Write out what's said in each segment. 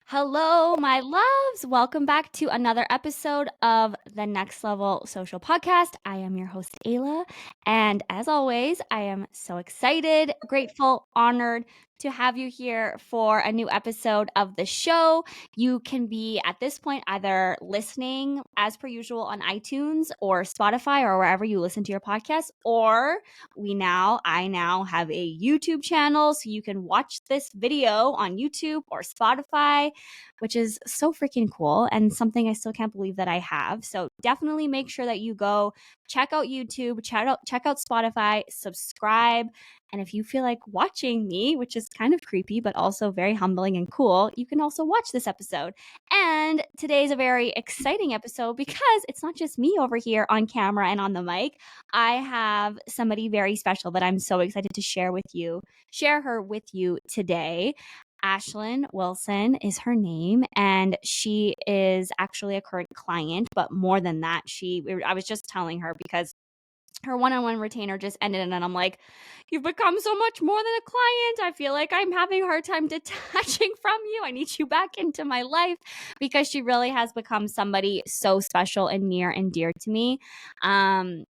Hello, my loves. Welcome back to another episode of the Next Level Social Podcast. I am your host, Ayla. And as always, I am so excited, grateful, honored to have you here for a new episode of the show. You can be at this point either listening as per usual on iTunes or Spotify or wherever you listen to your podcast, or I now have a YouTube channel so you can watch this video on YouTube or Spotify, which is so freaking cool and something I still can't believe that I have. So definitely make sure that you go check out YouTube, check out Spotify, subscribe. And if you feel like watching me, which is kind of creepy, but also very humbling and cool, you can also watch this episode. And today's a very exciting episode because it's not just me over here on camera and on the mic. I have somebody very special that I'm so excited to share her with you today. Ashlyn Wilson is her name, and she is actually a current client, but more than that, I was just telling her because her one-on-one retainer just ended, and I'm like, you've become so much more than a client. I feel like I'm having a hard time detaching from you. I need you back into my life, because she really has become somebody so special and near and dear to me.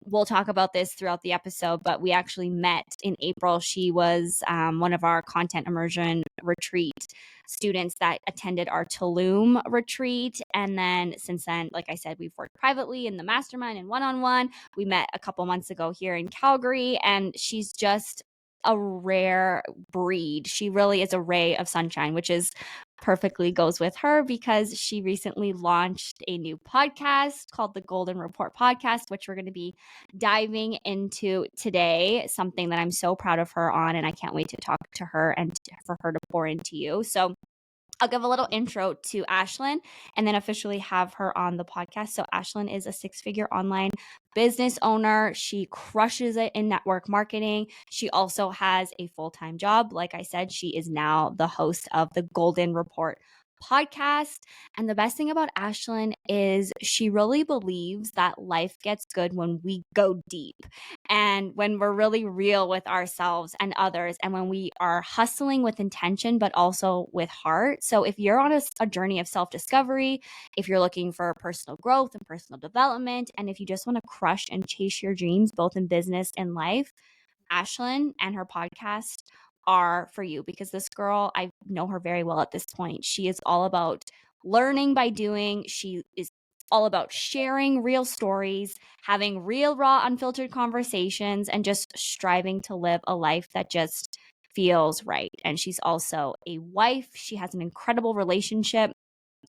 We'll talk about this throughout the episode, but we actually met in April. She was one of our content immersion retreat students that attended our Tulum retreat. And then since then, like I said, we've worked privately in the mastermind and one-on-one. We met a couple months ago here in Calgary, and she's just a rare breed. She really is a ray of sunshine, which is perfectly goes with her because she recently launched a new podcast called the Golden Report Podcast, which we're going to be diving into today, something that I'm so proud of her on, and I can't wait to talk to her and for her to pour into you. So I'll give a little intro to Ashlyn and then officially have her on the podcast. So Ashlyn is a six-figure online business owner. She crushes it in network marketing. She also has a full-time job. Like I said, she is now the host of the Golden Report podcast. And the best thing about Ashlyn is she really believes that life gets good when we go deep and when we're really real with ourselves and others, and when we are hustling with intention, but also with heart. So if you're on a journey of self-discovery, if you're looking for personal growth and personal development, and if you just want to crush and chase your dreams, both in business and life, Ashlyn and her podcast are for you, because this girl, I know her very well at this point. She is all about learning by doing. She is all about sharing real stories, having real, raw, unfiltered conversations, and just striving to live a life that just feels right. And she's also a wife. She has an incredible relationship,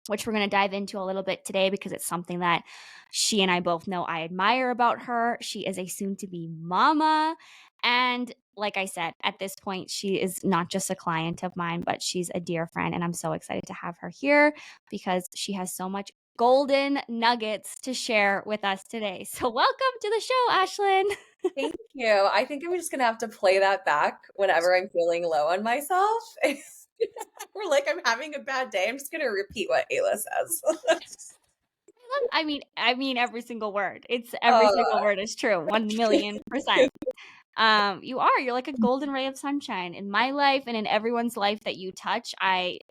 which we're going to dive into a little bit today because it's something that she and I both know I admire about her. She is a soon-to-be mama. And like I said, at this point, she is not just a client of mine, but she's a dear friend. And I'm so excited to have her here because she has so much golden nuggets to share with us today. So welcome to the show, Ashlyn. Thank you. I think I'm just gonna have to play that back whenever I'm feeling low on myself. Or like I'm having a bad day. I'm just gonna repeat what Ayla says. I mean every single word. It's every single Uh, word is true. 1,000,000%. You're like a golden ray of sunshine in my life and in everyone's life that you touch.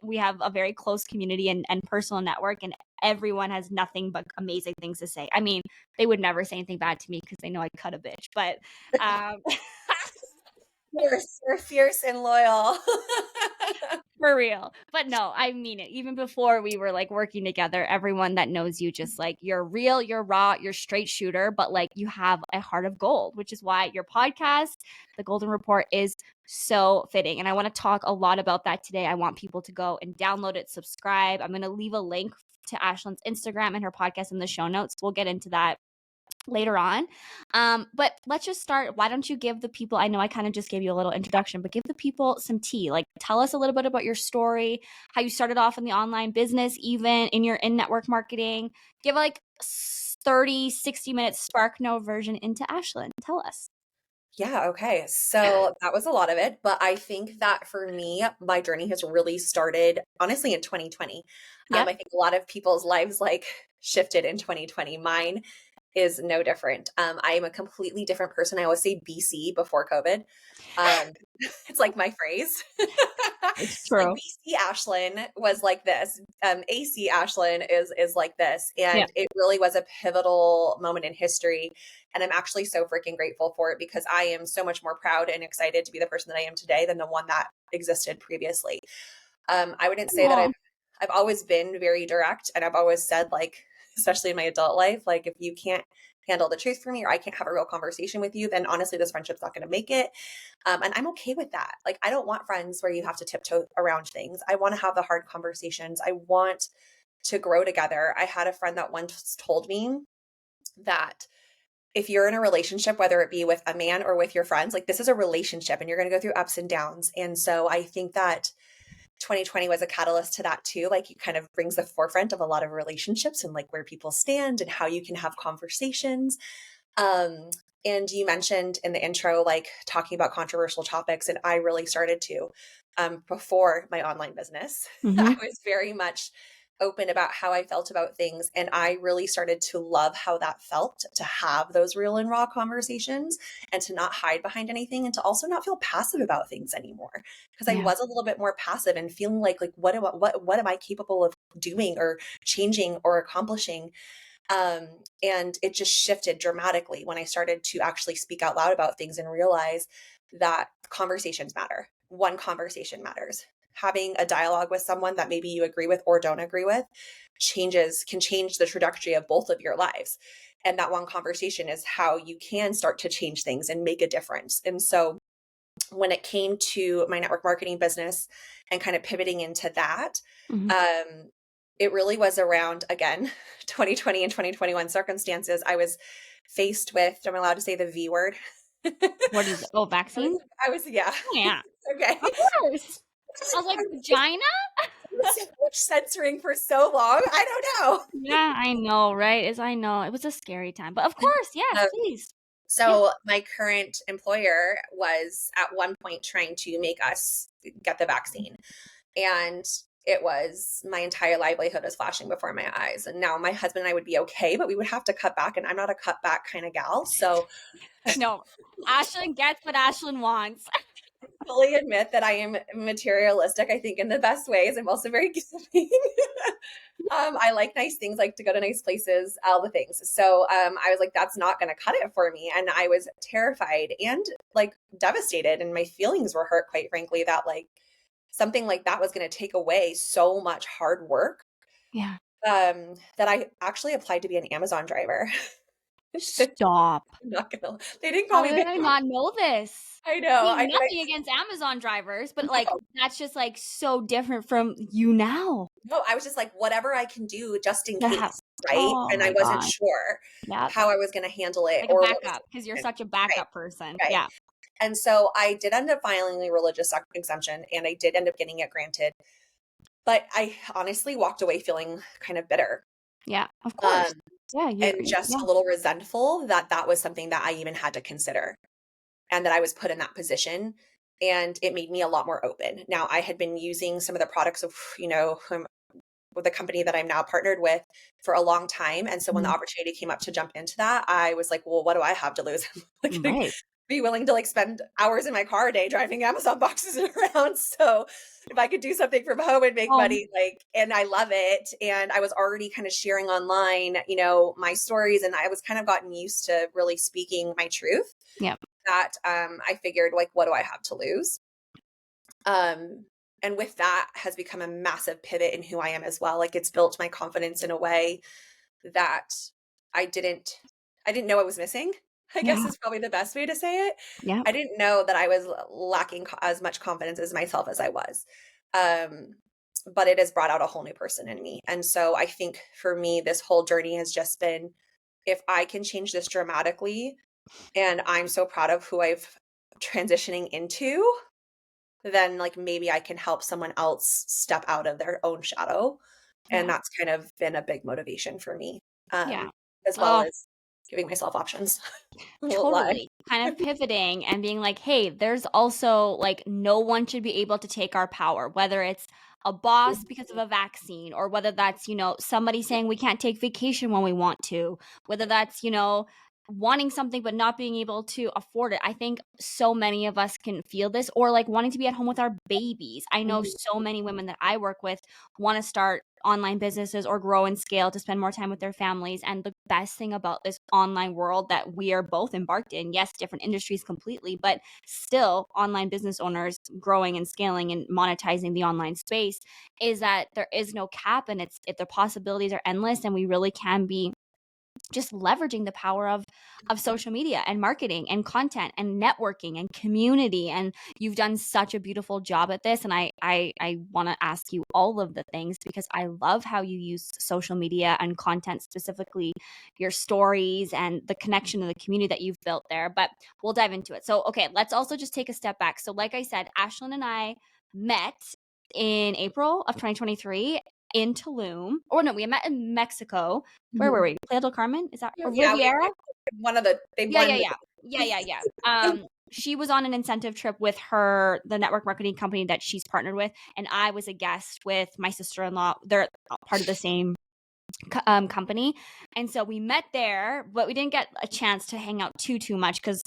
We have a very close community and personal network, and everyone has nothing but amazing things to say. I mean, they would never say anything bad to me because they know I cut a bitch, but um you're fierce and loyal. for real. But no, I mean it. Even before we were like working together, everyone that knows you, just like, you're real, you're raw, you're straight shooter, but like you have a heart of gold, which is why your podcast, The Golden Report, is so fitting. And I want to talk a lot about that today. I want people to go and download it, subscribe. I'm going to leave a link to Ashlyn's Instagram and her podcast in the show notes. We'll get into that later on. But let's just start. Why don't you give the people, I know I kind of just gave you a little introduction, but give the people some tea. Like, tell us a little bit about your story, how you started off in the online business, even in your in-network marketing. Give like 30, 60-minute spark note version into Ashlyn. Tell us. Yeah, okay. So that was a lot of it, but I think that for me, my journey has really started honestly in 2020. Yep. I think a lot of people's lives like shifted in 2020. Mine is no different. I am a completely different person. I always say BC before COVID. Um, it's like my phrase. It's Like true. BC Ashlyn was like this. AC Ashlyn is like this. Yeah. And it really was a pivotal moment in history. And I'm actually so freaking grateful for it because I am so much more proud and excited to be the person that I am today than the one that existed previously. I wouldn't say that Aw. I've always been very direct, and I've always said, like, especially in my adult life, like, if you can't handle the truth for me or I can't have a real conversation with you, then honestly, this friendship's not going to make it. And I'm okay with that. Like, I don't want friends where you have to tiptoe around things. I want to have the hard conversations. I want to grow together. I had a friend that once told me that if you're in a relationship, whether it be with a man or with your friends, like, this is a relationship and you're going to go through ups and downs. And so I think that 2020 was a catalyst to that too. Like, it kind of brings the forefront of a lot of relationships and like where people stand and how you can have conversations. Um, and you mentioned in the intro, like talking about controversial topics, and I really started to before my online business. I Mhm. was very much open about how I felt about things. And I really started to love how that felt to have those real and raw conversations and to not hide behind anything and to also not feel passive about things anymore. Because I Yeah. was a little bit more passive and feeling like what am I capable of doing or changing or accomplishing? And it just shifted dramatically when I started to actually speak out loud about things and realize that conversations matter. One conversation matters. Having a dialogue with someone that maybe you agree with or don't agree with can change the trajectory of both of your lives. And that one conversation is how you can start to change things and make a difference. And so when it came to my network marketing business and kind of pivoting into that, Mhm. um, it really was around, again, 2020 and 2021 circumstances. I was faced with, am I allowed to say the V word? What is it? Oh, vaccine? Yeah. Oh, yeah. Okay. Of course. I was like, "Vagina?" So much censoring for so long. I don't Yeah, I know, right? I know. It was a scary time, but of course, yes, know. please. Yeah. So my current employer was at one point trying to make us get the vaccine. And it was my entire livelihood was flashing before my eyes. And now my husband and I would be okay, but we would have to cut back. And I'm not a cut back kind of gal. So No. Ashlyn gets what Ashlyn wants. fully admit that I am materialistic, I think, in the best ways. I'm also very giving. I like nice things, like to go to nice places, all the things. So I was like, that's not going to cut it for me. And I was terrified and like devastated. And my feelings were hurt, quite frankly, that like something like that was going to take away so much hard work Yeah. that I actually applied to be an Amazon driver. I'm Stop. not gonna, they didn't call How me did back. I not know this? I know. I mean, nothing against Amazon drivers, but, like, that's just, like, so different from you now. No, I was just like, whatever I can do just in To have case, right? Oh And I my wasn't god. sure Yep. how I was going to handle it Like a or what was backup, because 'cause you're going to such a happen. backup person. Right. Right. Yeah. And so I did end up filing a religious exemption and I did end up getting it granted. But I honestly walked away feeling kind of bitter. Yeah, of Um, course. Yeah, and just yeah, a little resentful that that was something that I even had to consider and that I was put in that position. And it made me a lot more open. Now, I had been using some of the products of, with the company that I'm now partnered with for a long time. And so when the mhm, opportunity came up to jump into that, I was like, well, what do I have to lose? I'm like, gonna right. be willing to like spend hours in my car a day driving Amazon boxes around. So if I could do something from home and make Um, money, like, and I love it. And I was already kind of sharing online, my stories, and I was kind of gotten used to really speaking my truth yep, that I figured like, what do I have to lose? Um, and with that has become a massive pivot in who I am as well. Like, it's built my confidence in a way that I didn't I didn't know I was missing, I guess yeah, is probably the best way to say it. yep, I didn't know that I was lacking as much confidence as myself as I was. Um, but it has brought out a whole new person in me. And so I think for me, this whole journey has just been, if I can change this dramatically, and I'm so proud of who I've transitioning into, then like maybe I can help someone else step out of their own shadow. And yeah, that's kind of been a big motivation for me, yeah. as well Oh, as giving myself options. I won't lie. totally. kind of pivoting and being like, "Hey, there's also like no one should be able to take our power, whether it's a boss because of a vaccine or whether that's, somebody saying we can't take vacation when we want to, whether that's, wanting something but not being able to afford it." I think so many of us can feel this, or like wanting to be at home with our babies. I know Mhm. so many women that I work with want to start online businesses or grow and scale to spend more time with their families. And the best thing about this online world that we are both embarked in, yes, different industries completely, but still online business owners growing and scaling and monetizing the online space, is that there is no cap, and the possibilities are endless, and we really can be just leveraging the power of social media and marketing and content and networking and community. And you've done such a beautiful job at this, and I want to ask you all of the things because I love how you use social media and content, specifically your stories and the connection to the community that you've built there. But we'll dive into it. So okay, let's also just take a step back. So like I said, Ashlyn and I met in April of 2023 in Tulum. Or no, we met in Mexico. Where were Mhm. we? Playa del Carmen? Is that, or Yeah, Riviera? one of the they Yeah, yeah, blend. yeah. Yeah, yeah, yeah. She was on an incentive trip with the network marketing company that she's partnered with, and I was a guest with my sister-in-law. They're part of the same company, and so we met there, but we didn't get a chance to hang out too much because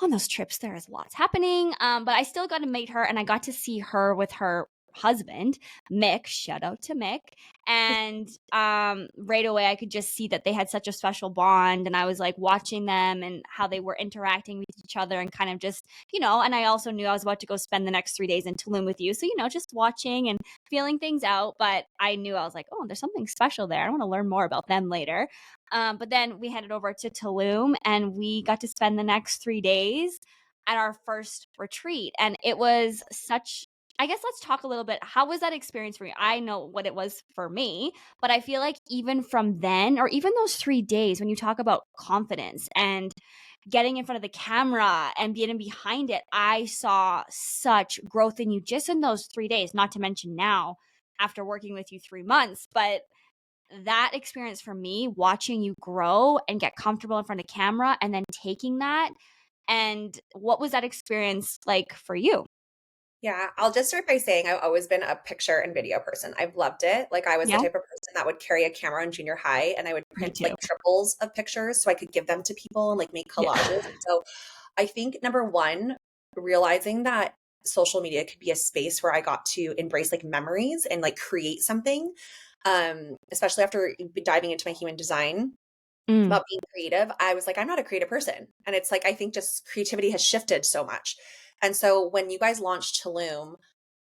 on those trips there is lots happening. But I still got to meet her, and I got to see her with her husband, Mick. Shout out to Mick. And right away I could just see that they had such a special bond, and I was like watching them and how they were interacting with each other, and kind of just, and I also knew I was about to go spend the next 3 days in Tulum with you, so just watching and feeling things out. But I knew, I was like, oh, there's something special there. I want to learn more about them later. But then we headed over to Tulum, and we got to spend the next 3 days at our first retreat. And it was such, I guess let's talk a little bit. How was that experience for you? I know what it was for me, but I feel like even from then, or even those 3 days, when you talk about confidence and getting in front of the camera and being behind it, I saw such growth in you just in those 3 days, not to mention now after working with you 3 months. But that experience for me, watching you grow and get comfortable in front of camera and then taking that. And what was that experience like for you? Yeah, I'll just start by saying I've always been a picture and video person. I've loved it. Like I was the Yeah, type of person that would carry a camera in junior high and I would me print too. like triples of pictures so I could give them to people and like make Yeah. collages. So I think number one, realizing that social media could be a space where I got to embrace like memories and like create something. Especially after diving into my human design Mm. about being creative, I was like, I'm not a creative person. And it's like, I think just creativity has shifted so much. And so when you guys launched Tulum,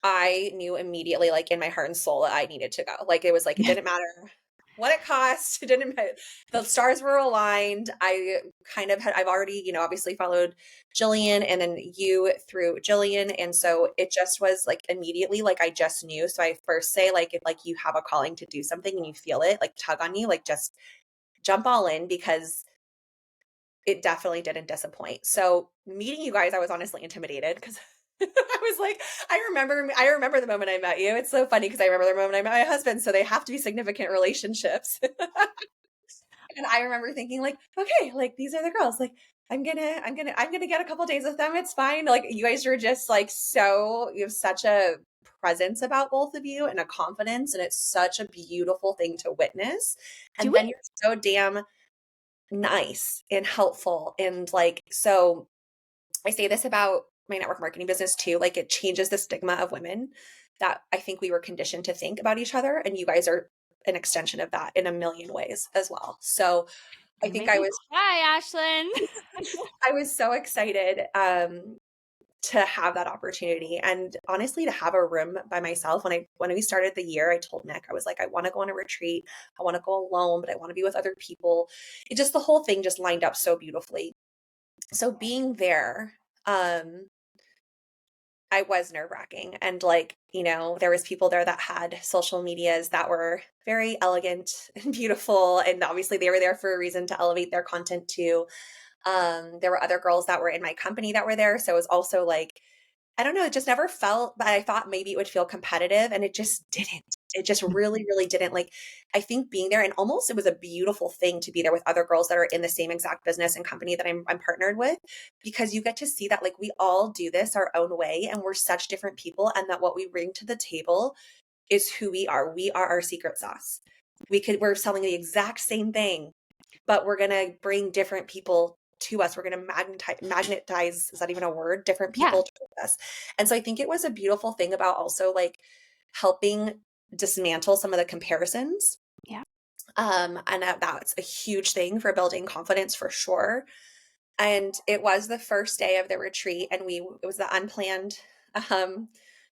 I knew immediately, like in my heart and soul, that I needed to go. Like it was like, it didn't matter what it cost. It didn't matter. The stars were aligned. I kind of had, I've already, obviously followed Jillian and then you through Jillian. And so it just was like immediately, like I just knew. So I first say, like, if like you have a calling to do something and you feel it, like tug on you, like just jump all in because it definitely didn't disappoint. So meeting you guys, I was honestly intimidated because I was like, I remember the moment I met you. It's so funny because I remember the moment I met my husband. So they have to be significant relationships. And I remember thinking like, okay, like these are the girls. Like I'm gonna get a couple days with them. It's fine. Like you guys are just like you have such a presence about both of you and a confidence. And it's such a beautiful thing to witness. Do And we? then you're so damn nice and helpful. And like, so I say this about my network marketing business too. Like it changes the stigma of women that I think we were conditioned to think about each other. And you guys are an extension of that in a million ways as well. So I You think make me cry, Ashlyn. I was so excited to have that opportunity and honestly to have a room by myself. When we started the year, I told Nick, I was like, I want to go on a retreat. I want to go alone, but I want to be with other people. It just, the whole thing just lined up so beautifully. So being there, I was nerve wracking. And like, there was people there that had social medias that were very elegant and beautiful. And obviously they were there for a reason to elevate their content too. There were other girls that were in my company that were there. So it was also like, I don't know, it just never felt, but I thought maybe it would feel competitive and it just didn't. It just really, really didn't like, I think being there and almost it was a beautiful thing to be there with other girls that are in the same exact business and company that I'm partnered with, because you get to see that like we all do this our own way and we're such different people, and that what we bring to the table is who we are. We are our secret sauce. We're selling the exact same thing, but we're going to bring different people to us. We're going to magnetize, is that even a word? Different Yeah. people to us. And so I think it was a beautiful thing about also like helping dismantle some of the comparisons. Yeah. And that's a huge thing for building confidence for sure. And it was the first day of the retreat, and it was the unplanned um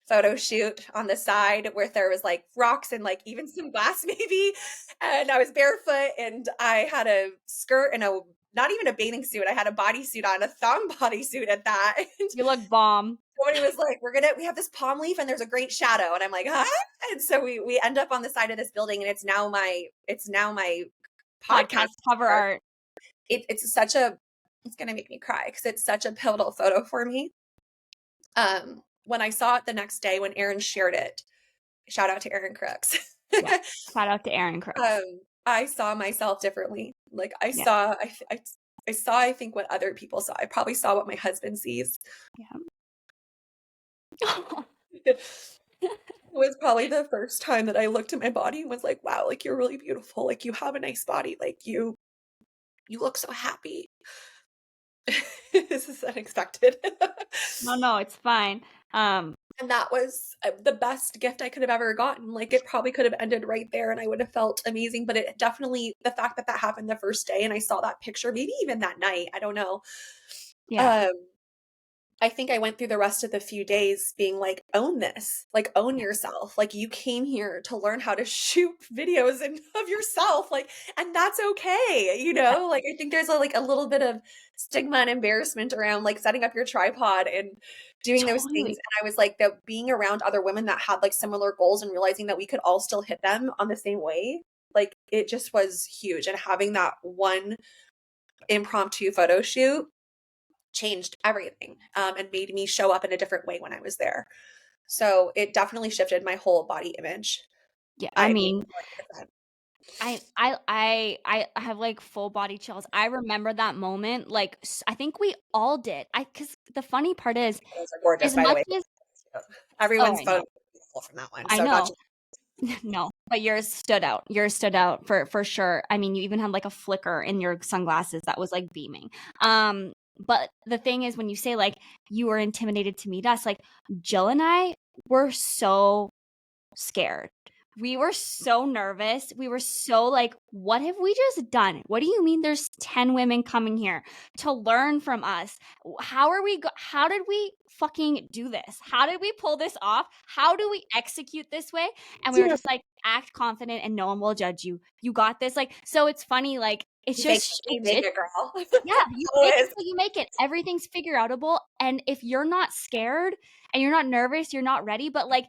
photo shoot on the side where there was like rocks and like even some glass maybe, and I was barefoot and I had a skirt and a not even a bathing suit, I had a bodysuit on, a thong bodysuit at that. And You look bomb. somebody was like, we have this palm leaf and there's a great shadow, and I'm like, huh? And so we end up on the side of this building, and it's now my podcast. Podcast cover art. It's such a, it's gonna make me cry because it's such a pivotal photo for me. When I saw it the next day when Aaron shared it, shout out to Aaron Crooks. Yeah. Shout out to Aaron Crooks. I saw myself differently. Like I Yeah. saw, I saw, I think what other people saw. I probably saw what my husband sees. Yeah. It was probably the first time that I looked at my body and was like, wow, like you're really beautiful. Like you have a nice body. Like you look so happy. This is unexpected. No, it's fine. And that was the best gift I could have ever gotten. Like it probably could have ended right there and I would have felt amazing. But it definitely, the fact that that happened the first day and I saw that picture, maybe even that night, I don't know. Yeah. I think I went through the rest of the few days being like, own this, like own yourself. Like you came here to learn how to shoot videos of yourself. Like, and that's okay. You know, like I think there's like a little bit of stigma and embarrassment around like setting up your tripod and doing those things. Totally. And I was like, the being around other women that had like similar goals and realizing that we could all still hit them on the same way. Like it just was huge. And having that one impromptu photo shoot changed everything, and made me show up in a different way when I was there. So it definitely shifted my whole body image. Yeah. I I mean, mean, I have like full body chills. I remember that moment. Like I think we all did. Because the funny part is, those are gorgeous, as by the much way. as Everyone's I photo know, is beautiful from that one. I So got know. you. No, but yours stood out. Yours stood out for sure. I mean, you even had like a flicker in your sunglasses that was like beaming. But the thing is, when you say like you were intimidated to meet us, like Jill and I were so scared. We were so nervous. We were so like, what have we just done? What do you mean there's 10 women coming here to learn from us? How did we fucking do this? How did we pull this off? How do we execute this way? And we were Yeah. just like, act confident and no one will judge you. You got this. Like, so it's funny. Like, it's You fake just, it, you make it, girl. yeah, you fake it Always. till you make it. Everything's figure outable. And if you're not scared and you're not nervous, you're not ready. But like,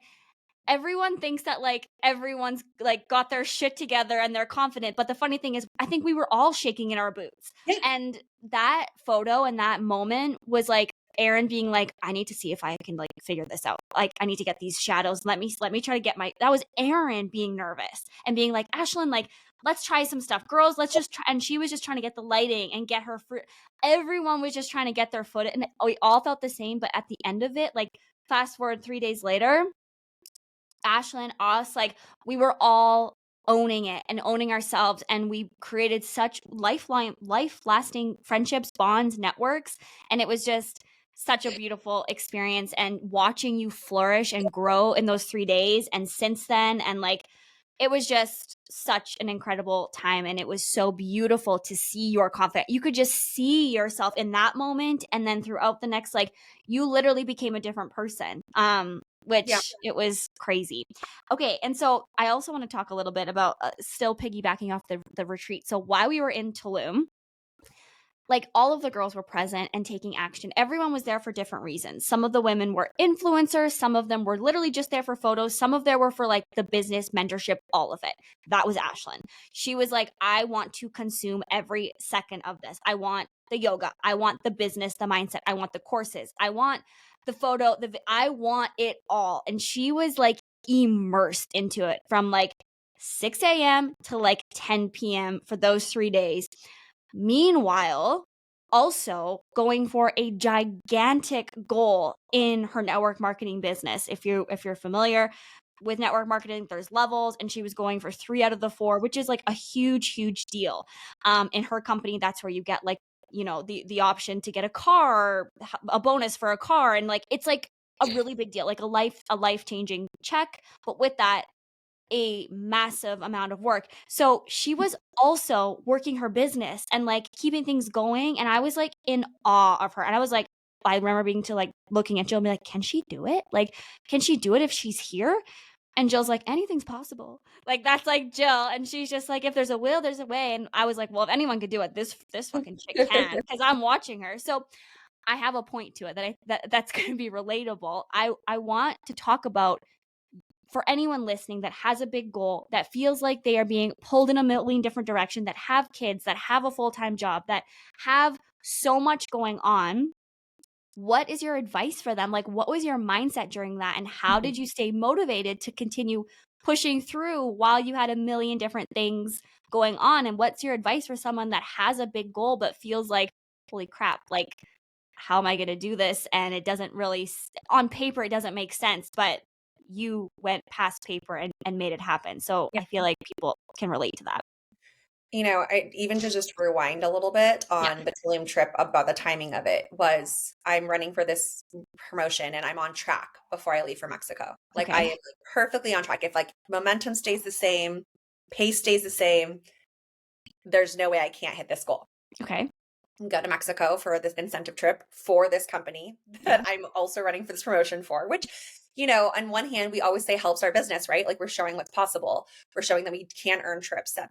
everyone thinks that like everyone's like got their shit together and they're confident, but the funny thing is I think we were all shaking in our boots. Yeah. And that photo and that moment was like Aaron being like, I need to see if I can like figure this out. Like I need to get these shadows. Let me try to get that was Aaron being nervous and being like, Ashlyn, like let's try some stuff, girls, let's just try. And she was just trying to get the lighting and get her fruit. Everyone was just trying to get their foot, and we all felt the same. But at the end of it, like fast forward 3 days later, Ashlyn, us, like we were all owning it and owning ourselves, and we created such life-lasting friendships, bonds, networks, and it was just such a beautiful experience. And watching you flourish and grow in those 3 days and since then, and like it was just such an incredible time, and it was so beautiful to see your confidence. You could just see yourself in that moment, and then throughout the next, like you literally became a different person. Which Yeah. it was crazy. Okay, and so I also want to talk a little bit about still piggybacking off the retreat. So while we were in Tulum, like all of the girls were present and taking action. Everyone was there for different reasons. Some of the women were influencers. Some of them were literally just there for photos. Some of them were for like the business mentorship, all of it. That was Ashlyn. She was like, I want to consume every second of this. I want the yoga. I want the business, the mindset. I want the courses. I want the photo. I want it all. And she was like immersed into it from like 6 a.m. to like 10 p.m. for those 3 days. Meanwhile, also going for a gigantic goal in her network marketing business. If you're familiar with network marketing, there's levels, and she was going for 3 out of the 4, which is like a huge deal. In her company, that's where you get like, the option to get a car, a bonus for a car, and like it's like a really big deal, like a life-changing check, but with that, a massive amount of work. So she was also working her business and like keeping things going. And I was like in awe of her. And I was like, I remember being to like looking at Jill and be like, can she do it? Like, can she do it if she's here? And Jill's like, anything's possible. Like, that's like Jill. And she's just like, if there's a will, there's a way. And I was like, well, if anyone could do it, this fucking chick can, because I'm watching her. So I have a point to it that's going to be relatable. I want to talk about, for anyone listening that has a big goal, that feels like they are being pulled in a million different directions, that have kids, that have a full-time job, that have so much going on. What is your advice for them? Like, what was your mindset during that? And how did you stay motivated to continue pushing through while you had a million different things going on? And what's your advice for someone that has a big goal but feels like, holy crap, like, how am I going to do this? And it doesn't really, on paper, it doesn't make sense, but you went past paper and made it happen. So Yeah. I feel like people can relate to that. Even to just rewind a little bit Yeah. on the Tulum trip, about the timing of it was, I'm running for this promotion and I'm on track before I leave for Mexico. Like I am Okay. like perfectly on track. If like momentum stays the same, pace stays the same, there's no way I can't hit this goal. Okay. Go to Mexico for this incentive trip for this company that Yeah. I'm also running for this promotion for, which, on one hand, we always say helps our business, right? Like we're showing what's possible. We're showing that we can earn trips, that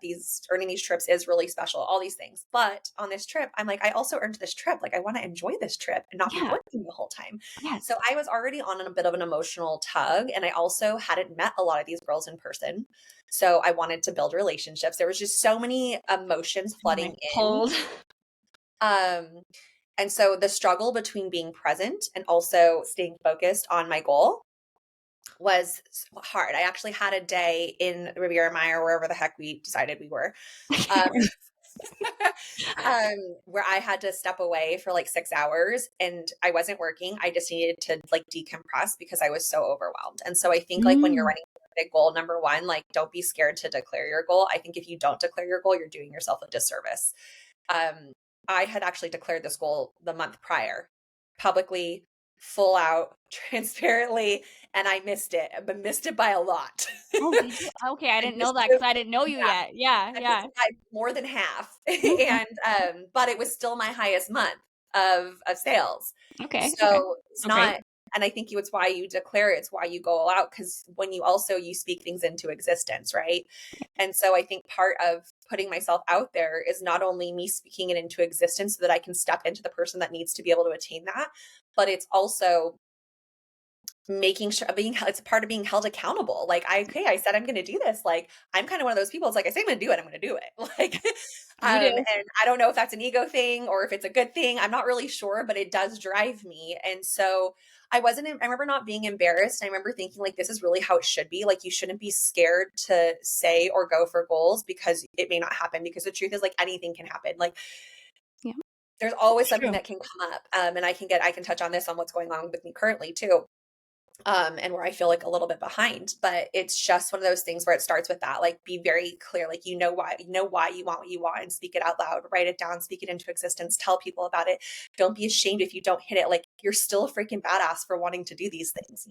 earning these trips is really special, all these things. But on this trip, I'm like, I also earned this trip. Like I want to enjoy this trip and not be Yeah. working the whole time. Yes. So I was already on a bit of an emotional tug. And I also hadn't met a lot of these girls in person. So I wanted to build relationships. There was just so many emotions flooding in. Hold. Um, and so the struggle between being present and also staying focused on my goal was hard. I actually had a day in Riviera Maya, wherever the heck we decided we were, um, where I had to step away for like 6 hours and I wasn't working. I just needed to like decompress because I was so overwhelmed. And so I think like when you're Mm. running a big goal, number one, like don't be scared to declare your goal. I think if you don't declare your goal, you're doing yourself a disservice. I had actually declared this goal the month prior, publicly, full out, transparently, and I missed it, but missed it by a lot. Oh, did you? Okay, I I didn't know missed that it, because I didn't know you yeah, yet. Yeah, I missed yeah. it by more than half. Okay. And but it was still my highest month of sales. Okay. Okay. So it's Okay. not, and I think it's why you declare it, it's why you go all out, because when you speak things into existence, right? And so I think part of putting myself out there is not only me speaking it into existence so that I can step into the person that needs to be able to attain that, but it's also making sure it's a part of being held accountable. Like I said I'm going to do this. Like I'm kind of one of those people. It's like I say I'm going to do it, I'm going to do it. Like You do. and I don't know if that's an ego thing or if it's a good thing. I'm not really sure, but it does drive me. And so I remember not being embarrassed. I remember thinking like this is really how it should be. Like you shouldn't be scared to say or go for goals because it may not happen, because the truth is like anything can happen. Like Yeah. there's always It's something true. that can come up. And I can touch on this on what's going on with me currently too, and where I feel like a little bit behind. But it's just one of those things where it starts with that, like be very clear, like why you want what you want, and speak it out loud, write it down, speak it into existence, tell people about it. Don't be ashamed if you don't hit it. Like you're still a freaking badass for wanting to do these things.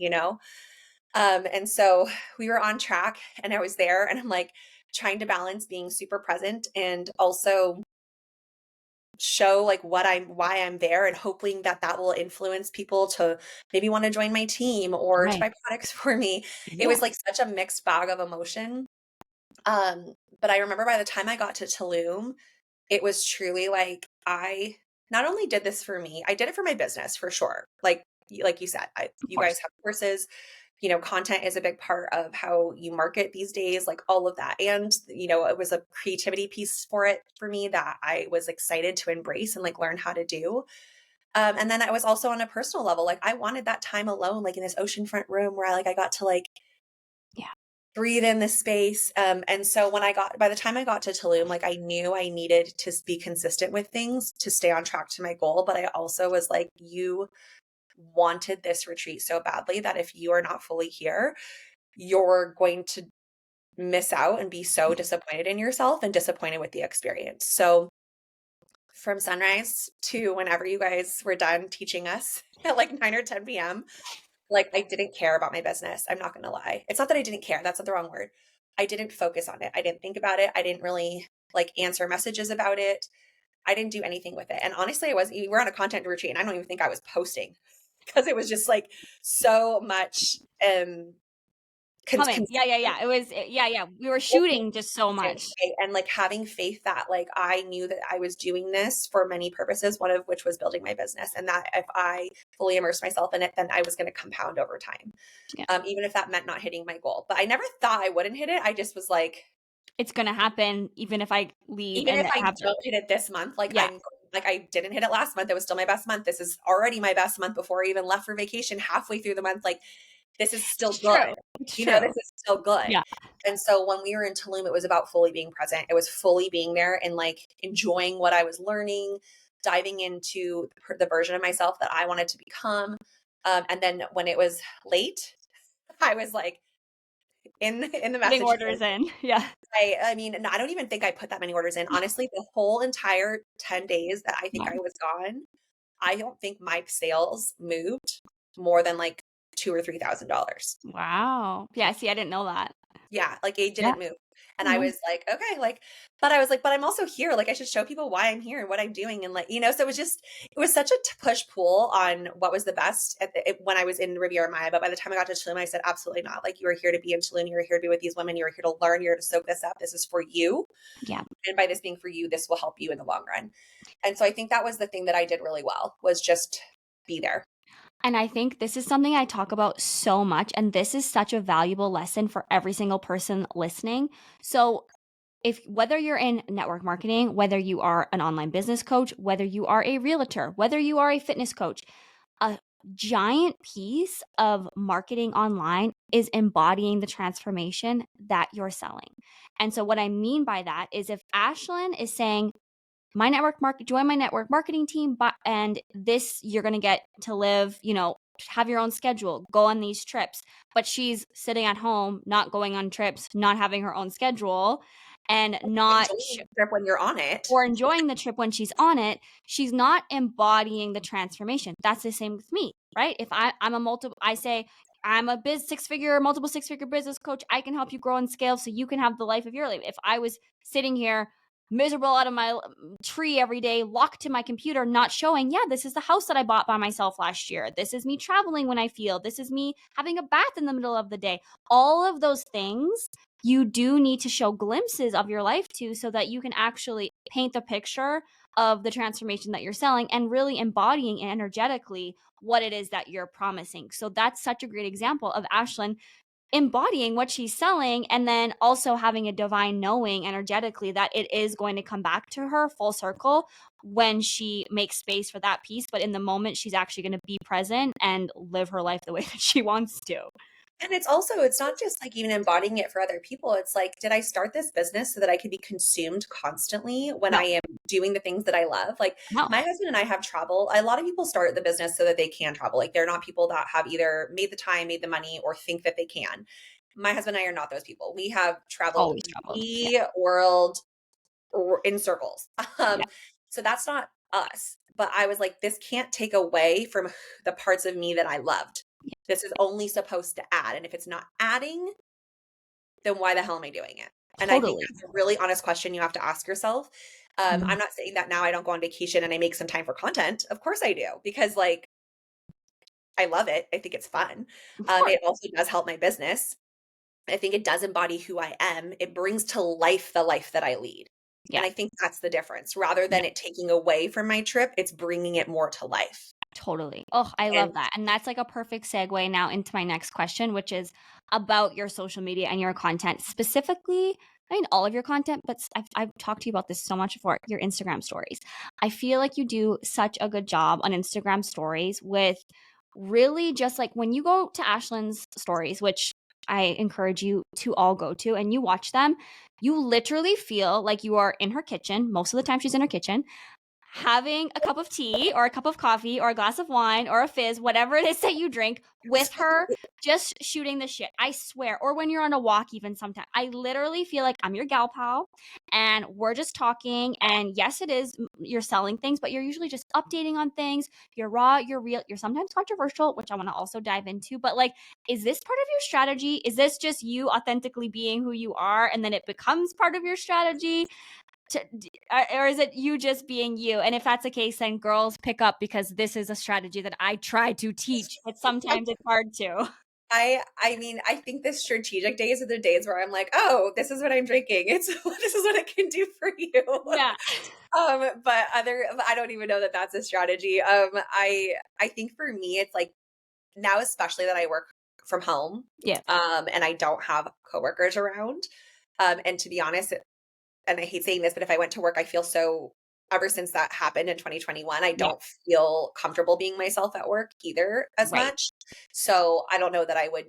And so we were on track and I was there and I'm like trying to balance being super present and also show like why I'm there, and hoping that that will influence people to maybe want to join my team or to Right. buy products for me. It Yeah. was like such a mixed bag of emotion. But I remember by the time I got to Tulum, it was truly like I not only did this for me, I did it for my business for sure. Like you said, Of you guys course. have courses. Content is a big part of how you market these days, like all of that. And, it was a creativity piece for me that I was excited to embrace and like learn how to do. And then I was also on a personal level, like I wanted that time alone, like in this oceanfront room where I got to like Yeah. breathe in the space. And so by the time I got to Tulum, like I knew I needed to be consistent with things to stay on track to my goal. But I also was like, you wanted this retreat so badly that if you are not fully here, you're going to miss out and be so disappointed in yourself and disappointed with the experience. So from sunrise to whenever you guys were done teaching us at like 9 or 10 p.m., like I didn't care about my business. I'm not going to lie. It's not that I didn't care. That's not the wrong word. I didn't focus on it. I didn't think about it. I didn't really like answer messages about it. I didn't do anything with it. And honestly, we're on a content retreat and I don't even think I was posting because it was just like so much Coming. Yeah, yeah, consistent. yeah. It was yeah. We were shooting just so much. And like having faith that like I knew that I was doing this for many purposes, one of which was building my business, and that if I fully immersed myself in it, then I was going to compound over time. Yeah. Even if that meant not hitting my goal. But I never thought I wouldn't hit it. I just was like, It's gonna happen even if I leave even and if it I happens. don't hit it this month, like Yeah. I didn't hit it last month. It was still my best month. This is already my best month before I even left for vacation halfway through the month. Like this is still It's true. good. It's This true. is still good. Yeah. And so when we were in Tulum, it was about fully being present. It was fully being there and like enjoying what I was learning, diving into the version of myself that I wanted to become. And then when it was late, I was like in the Putting messages. orders in. Yeah. I mean, no, I don't even think I put that many orders in. Honestly, the whole entire 10 days that I think Wow. I was gone, I don't think my sales moved more than like $2,000 or $3,000. Wow. Yeah, see, I didn't know that. Yeah, like it Yeah. didn't move. And I No. was like, okay, like, but I was like, but I'm also here. Like, I should show people why I'm here and what I'm doing. And like, so it was such a push pull on what was the best when I was in Riviera Maya. But by the time I got to Tulum, I said, absolutely not. Like, you are here to be in Tulum. You're here to be with these women. You're here to learn. You're here to soak this up. This is for you. Yeah. And by this being for you, this will help you in the long run. And so I think that was the thing that I did really well was just be there. And I think this is something I talk about so much. And this is such a valuable lesson for every single person listening. So, whether you're in network marketing, whether you are an online business coach, whether you are a realtor, whether you are a fitness coach, a giant piece of marketing online is embodying the transformation that you're selling. And so, what I mean by that is if Ashlyn is saying, join my network marketing team, and this you're going to get to live, have your own schedule, go on these trips, but she's sitting at home, not going on trips, not having her own schedule, and not Enjoying the trip when you're on it. or enjoying the trip when she's on it, she's not embodying the transformation. That's the same with me, right? If I say I'm a multiple six figure business coach, I can help you grow and scale so you can have the life of your life. If I was sitting here miserable out of my tree every day, locked to my computer, not showing, yeah, this is the house that I bought by myself last year. This is me traveling when I feel. This is me having a bath in the middle of the day. All of those things you do need to show glimpses of your life to so that you can actually paint the picture of the transformation that you're selling and really embodying energetically what it is that you're promising. So that's such a great example of Ashlyn embodying what she's selling and then also having a divine knowing energetically that it is going to come back to her full circle when she makes space for that piece. But in the moment, she's actually going to be present and live her life the way that she wants to. And it's not just like even embodying it for other people. It's like, did I start this business so that I could be consumed constantly when No, I am doing the things that I love? Like no. my husband and I have traveled. A lot of people start the business so that they can travel. Like they're not people that have either made the time, made the money, or think that they can. My husband and I are not those people. We have traveled Always troubled. Yeah. the world in circles. Yeah. So that's not us. But I was like, this can't take away from the parts of me that I loved. This is only supposed to add. And if it's not adding, then why the hell am I doing it? And I think Totally. that's a really honest question you have to ask yourself. I'm not saying that now I don't go on vacation and I make some time for content. Of course I do, because like I love it. I think it's fun. Of course. It also does help my business. I think it does embody who I am. It brings to life the life that I lead. Yeah. And I think that's the difference. Rather than Yeah. it taking away from my trip, it's bringing it more to life. Totally. Oh, I And love that. And that's like a perfect segue now into my next question, which is about your social media and your content. Specifically, I mean, all of your content, but I've talked to you about this so much before, your Instagram stories. I feel like you do such a good job on Instagram stories with really just like when you go to Ashlyn's stories, which I encourage you to all go to, and you watch them, you literally feel like you are in her kitchen. Most of the time she's in her kitchen, having a cup of tea or a cup of coffee or a glass of wine or a fizz, whatever it is that you drink, with her, just shooting the shit. I swear. Or when you're on a walk, even sometimes. I literally feel like I'm your gal pal and we're just talking. And yes, it is, you're selling things, but you're usually just updating on things. You're raw, you're real, you're sometimes controversial, which I want to also dive into. But like, is this part of your strategy? Is this just you authentically being who you are and then it becomes part of your strategy? Or is it you just being you? And if that's the case, then girls, pick up, because this is a strategy that I try to teach, but sometimes it's hard to. I mean, I think the strategic days are the days where I'm like, oh, this is what I'm drinking. It's this is what it can do for you. Yeah. But I don't even know that that's a strategy. I think for me, it's like now, especially that I work from home, Yeah. and I don't have coworkers around. And to be honest, and I hate saying this, but if I went to work, I feel so, ever since that happened in 2021, I Yeah. don't feel comfortable being myself at work either as Right. much. So I don't know that I would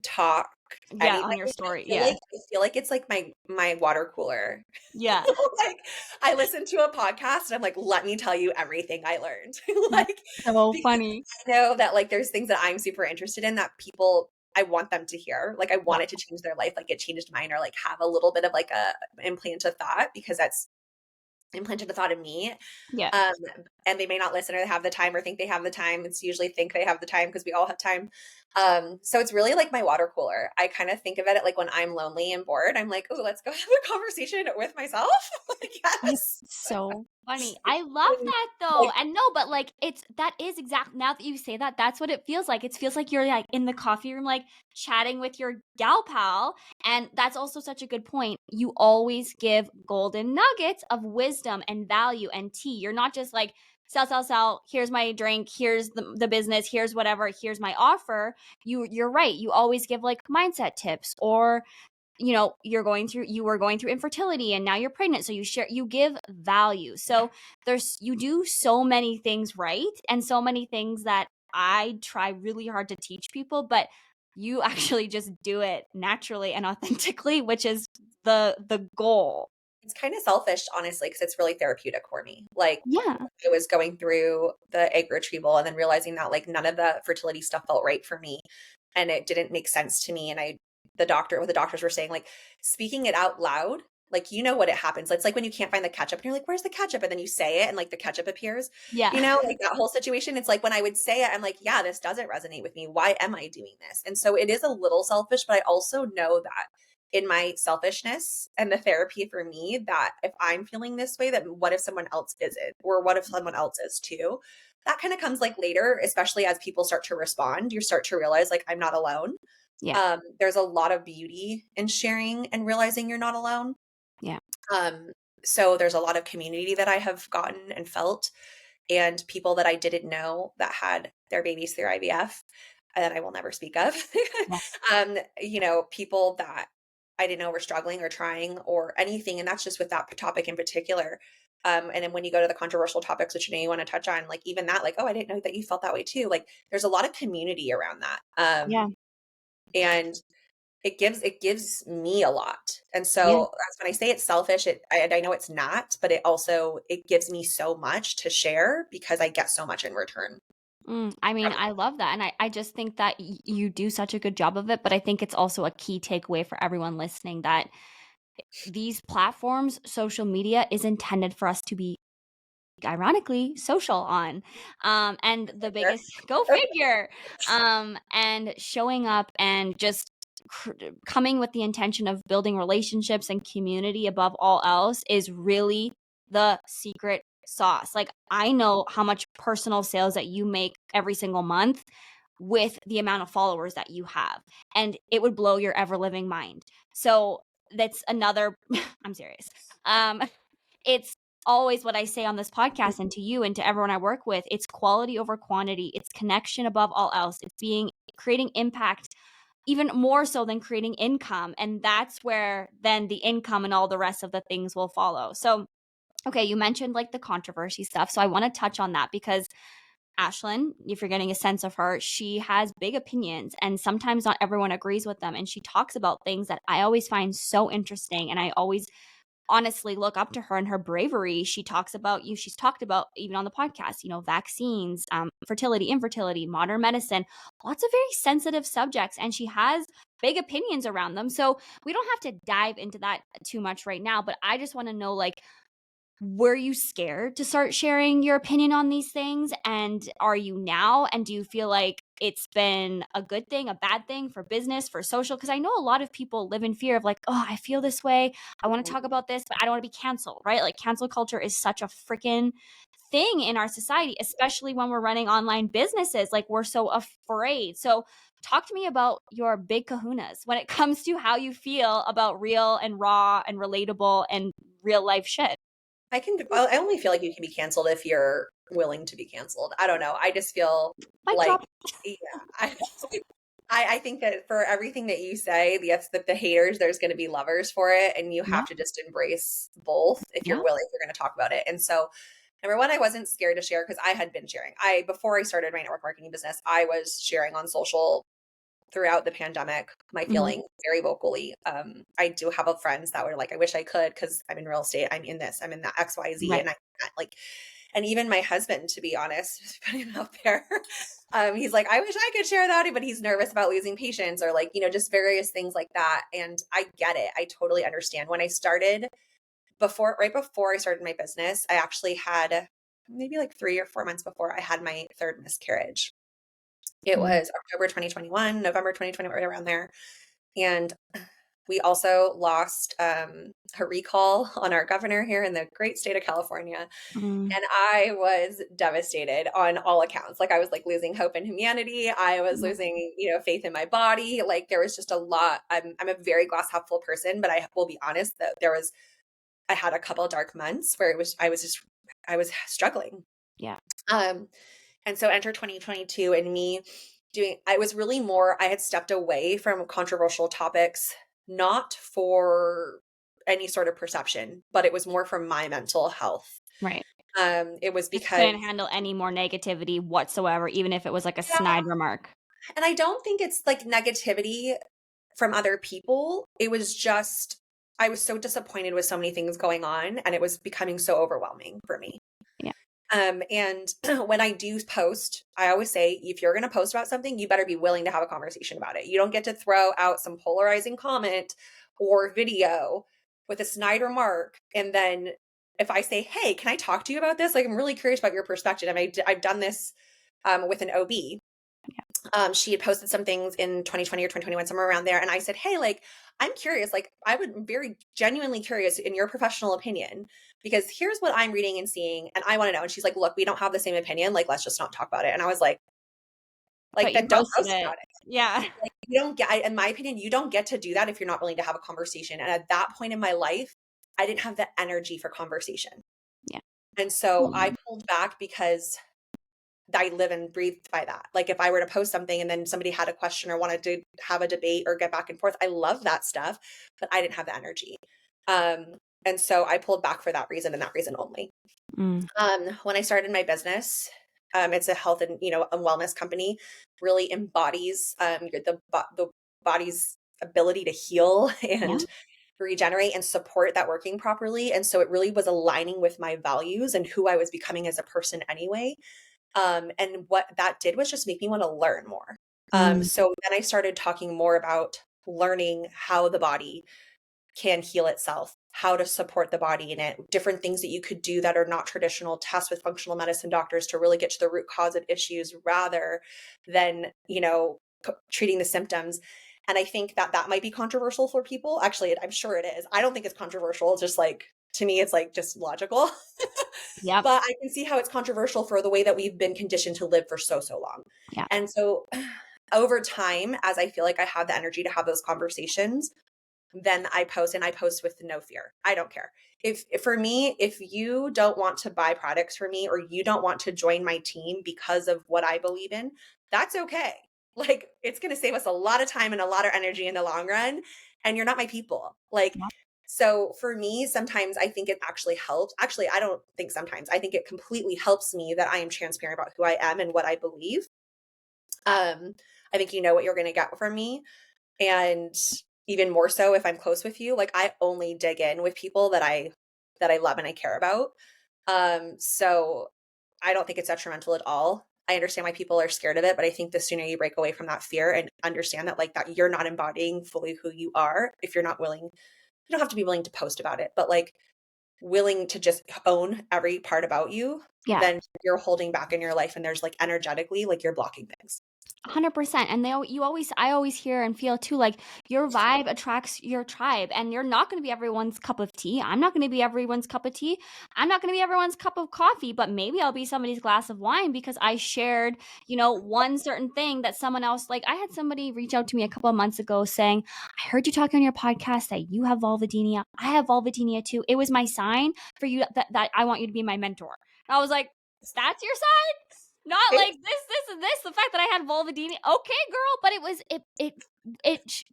talk Yeah. anybody. On your story. I feel Yeah. like I feel like it's like my water cooler. Yeah. Like I listen to a podcast and I'm like, let me tell you everything I learned. That's Like so because funny. I know that like there's things that I'm super interested in that people, I want them to hear. Like I Yeah. want it to change their life, like it changed mine, or like have a little bit of like a implant of thought, because that's implanted a thought in me. Yeah. Um, and they may not listen or have the time or think they have the time. It's usually think they have the time because we all have time. So it's really like my water cooler. I kind of think of it like when I'm lonely and bored, I'm like, oh, let's go have a conversation with myself. Like, That's yes. so funny. I love And, that though. like, And no, but like that is exact, now that you say that, that's what it feels like. It feels like you're like in the coffee room, like chatting with your gal pal. And that's also such a good point. You always give golden nuggets of wisdom and value and tea. You're not just like, sell, sell, sell. Here's my drink. Here's the business. Here's whatever. Here's my offer. You're right. You always give like mindset tips, or you were going through infertility and now you're pregnant, so you give value. So you do so many things right, and so many things that I try really hard to teach people, but you actually just do it naturally and authentically, which is the goal. it's kind of selfish, honestly, because it's really therapeutic for me. Like Yeah. I was going through the egg retrieval and then realizing that like none of the fertility stuff felt right for me and it didn't make sense to me. And what the doctors were saying, like speaking it out loud, like you know what it happens. It's like when you can't find the ketchup and you're like, where's the ketchup? And then you say it and like the ketchup appears, Yeah. like that whole situation. It's like when I would say it, I'm like, yeah, this doesn't resonate with me. Why am I doing this? And so it is a little selfish, but I also know that in my selfishness and the therapy for me, that if I'm feeling this way, that what if someone else isn't? Or what if someone else is too? That kind of comes like later, especially as people start to respond, you start to realize like I'm not alone. Yeah. There's a lot of beauty in sharing and realizing you're not alone. Yeah. Um, so there's a lot of community that I have gotten and felt, and people that I didn't know that had their babies through IVF that I will never speak of. Yeah. People that I didn't know were struggling or trying or anything. And that's just with that topic in particular. And then when you go to the controversial topics, which you want to touch on, like even that, like, oh, I didn't know that you felt that way too. Like there's a lot of community around that. Yeah. And it gives me a lot. And Yeah. so that's when I say it's selfish. I know it's not, but it gives me so much to share because I get so much in return. I mean, I love that. And I just think that you do such a good job of it. But I think it's also a key takeaway for everyone listening, that these platforms, social media, is intended for us to be, ironically, social on. And the biggest, go figure, and showing up and just coming with the intention of building relationships and community above all else is really the secret sauce. Like, I know how much personal sales that you make every single month with the amount of followers that you have, and it would blow your ever living mind. So that's another I'm serious. um it's always what I say on this podcast and to you and to everyone I work with. It's quality over quantity. It's connection above all else. It's creating impact even more so than creating income. And that's where then the income and all the rest of the things will follow. So, okay, you mentioned like the controversy stuff. So I want to touch on that because Ashlyn, if you're getting a sense of her, she has big opinions and sometimes not everyone agrees with them. And she talks about things that I always find so interesting. And I always honestly look up to her and her bravery. She talks about you. She's talked about even on the podcast, vaccines, fertility, infertility, modern medicine, lots of very sensitive subjects. And she has big opinions around them. So we don't have to dive into that too much right now, but I just want to know, like, were you scared to start sharing your opinion on these things? And are you now? And do you feel like it's been a good thing, a bad thing for business, for social? Because I know a lot of people live in fear of like, oh, I feel this way. I want to talk about this, but I don't want to be canceled, right? Like cancel culture is such a freaking thing in our society, especially when we're running online businesses. Like we're so afraid. So talk to me about your big kahunas when it comes to how you feel about real and raw and relatable and real life shit. I only feel like you can be canceled if you're willing to be canceled. I don't know. I just feel Mic like, drop. yeah, I think that for everything that you say, yes, the haters, there's going to be lovers for it. And you Yeah. have to just embrace both if Yeah. you're willing, if you're going to talk about it. And so, number one, I wasn't scared to share because I had been sharing. Before I started my network marketing business, I was sharing on social throughout the pandemic, my Mhm. feelings very vocally. I do have a friends that were like, I wish I could because I'm in real estate, I'm in this, I'm in that XYZ, Right. and I can't, like, and even my husband, to be honest, just putting him out there, he's like, I wish I could share that, but he's nervous about losing patients or like, just various things like that. And I get it. I totally understand. When I started right before I started my business, I actually had maybe like 3 or 4 months before I had my third miscarriage. It Mm. was October 2021, November 2020, right around there. And we also lost a recall on our governor here in the great state of California. Mm. And I was devastated on all accounts. Like I was like losing hope in humanity. I was Yeah. losing, faith in my body. Like there was just a lot. I'm a very glass half full person, but I will be honest that I had a couple dark months where I was struggling. Yeah. Um, and so enter 2022 and me I was really more, I had stepped away from controversial topics, not for any sort of perception, but it was more for my mental health. Right. It was Just because, couldn't handle any more negativity whatsoever, even if it was like a yeah, snide remark. and I don't think it's like negativity from other people. It was just, I was so disappointed with so many things going on and it was becoming so overwhelming for me. Yeah. And when I do post, I always say, if you're going to post about something, you better be willing to have a conversation about it. You don't get to throw out some polarizing comment or video with a snide remark. And then if I say, hey, can I talk to you about this? Like, I'm really curious about your perspective. I've done this with an OB. She had posted some things in 2020 or 2021, somewhere around there. And I said, hey, like, I'm curious, like, I would very genuinely curious in your professional opinion, because here's what I'm reading and seeing. And I want to know. And she's like, look, we don't have the same opinion. Like, let's just not talk about it. And I was like, But you then don't posted post it. about it. Yeah. Like, you don't get, in my opinion, you don't get to do that if you're not willing to have a conversation. And at that point in my life, I didn't have the energy for conversation. Yeah. And so I Mm. pulled back because I live and breathe by that. Like if I were to post something and then somebody had a question or wanted to have a debate or get back and forth, I love that stuff, but I didn't have the energy. Um, and so I pulled back for that reason and that reason only. Mm. When I started my business, it's a health and a wellness company, really embodies the body's ability to heal Yeah. and regenerate and support that working properly. And so it really was aligning with my values and who I was becoming as a person anyway. And what that did was just make me want to learn more. Mm. So then I started talking more about learning how the body can heal itself, how to support the body in it, different things that you could do that are not traditional tests with functional medicine doctors to really get to the root cause of issues rather than, treating the symptoms. And I think that that might be controversial for people. Actually, I'm sure it is. I don't think it's controversial. It's just like, to me, it's like just logical. Yep. But I can see how it's controversial for the way that we've been conditioned to live for so, so long. Yeah. And so over time, as I feel like I have the energy to have those conversations, then I post and I post with no fear. I don't care. For me, if you don't want to buy products from me or you don't want to join my team because of what I believe in, that's okay. Like it's going to save us a lot of time and a lot of energy in the long run. And you're not my people. Like Yep. So for me, sometimes I think it actually helps. Actually, I don't think sometimes. I think it completely helps me that I am transparent about who I am and what I believe. I think you know what you're going to get from me. And even more so if I'm close with you, like I only dig in with people that I love and I care about. So I don't think it's detrimental at all. I understand why people are scared of it, but I think the sooner you break away from that fear and understand that like that you're not embodying fully who you are, if you're not willing, you don't have to be willing to post about it, but like willing to just own every part about you, Yeah. then you're holding back in your life and there's like energetically like you're blocking things. 100%. And I always hear and feel too like your vibe attracts your tribe, and you're not going to be everyone's cup of tea. I'm not going to be everyone's cup of tea. I'm not going to be everyone's cup of coffee, but maybe I'll be somebody's glass of wine because I shared, one certain thing that someone else, like I had somebody reach out to me a couple of months ago saying, I heard you talking on your podcast that you have vulvodynia. I have vulvodynia too. It was my sign for you that I want you to be my mentor. And I was like, that's your sign? Not It, like this, and this. The fact that I had vulvodynia, okay, girl, but it was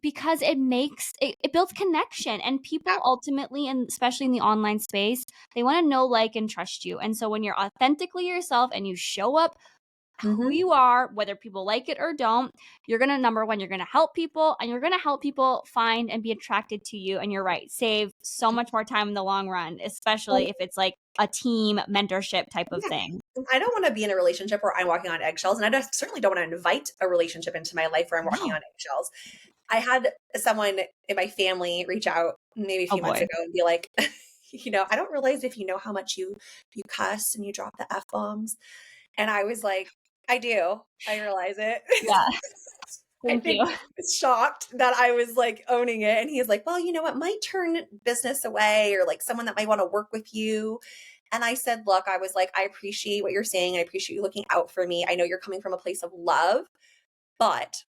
because it builds connection, and people ultimately, and especially in the online space, they want to know, like, and trust you. And so when you're authentically yourself and you show up who Mhm. you are, whether people like it or don't, you're gonna number one, you're gonna help people, and you're gonna help people find and be attracted to you. And you're right, save so much more time in the long run, especially if it's like a team mentorship type of Yeah. thing. I don't want to be in a relationship where I'm walking on eggshells, and certainly don't want to invite a relationship into my life where I'm walking No. on eggshells. I had someone in my family reach out maybe a Oh few months boy. ago and be like, I don't realize if you know how much you cuss and you drop the F bombs. And I was like, I do. I realize it. Yeah. I Thank think you. he was shocked that I was like owning it. And he's like, well, it might turn business away or like someone that might want to work with you. And I said, look, I was like, I appreciate what you're saying. I appreciate you looking out for me. I know you're coming from a place of love, but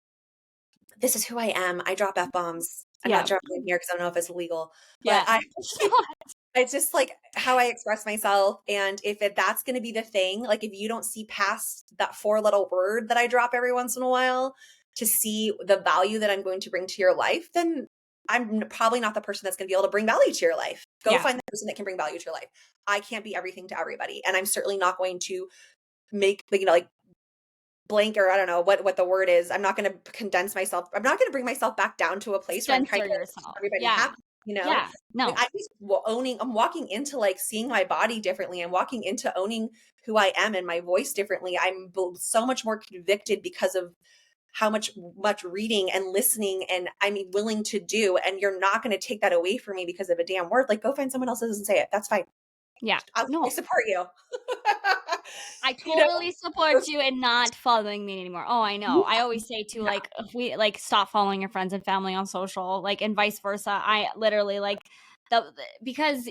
this is who I am. I drop F bombs. I'm not Yeah. dropping them here because I don't know if it's illegal, but Yeah. it's just like how I express myself. And if that's going to be the thing, like if you don't see past that 4 little word that I drop every once in a while to see the value that I'm going to bring to your life, then I'm probably not the person that's going to be able to bring value to your life. Go Yeah. find the person that can bring value to your life. I can't be everything to everybody. And I'm certainly not going to make, like blank, or I don't know what the word is. I'm not going to condense myself. I'm not going to bring myself back down to a place where I'm trying Censor to keep yourself. everybody Yeah. happy. Yeah. Like No. I'm walking into like seeing my body differently. I'm walking into owning who I am and my voice differently. I'm so much more convicted because of how much reading and listening and I'm willing to do. And you're not going to take that away from me because of a damn word. Like go find someone else that doesn't say it. That's fine. Yeah. I No. support you. I you know? totally support you in not following me anymore. Oh, I know. I always say too, Yeah. like, if we like stop following your friends and family on social, like, and vice versa. I literally like because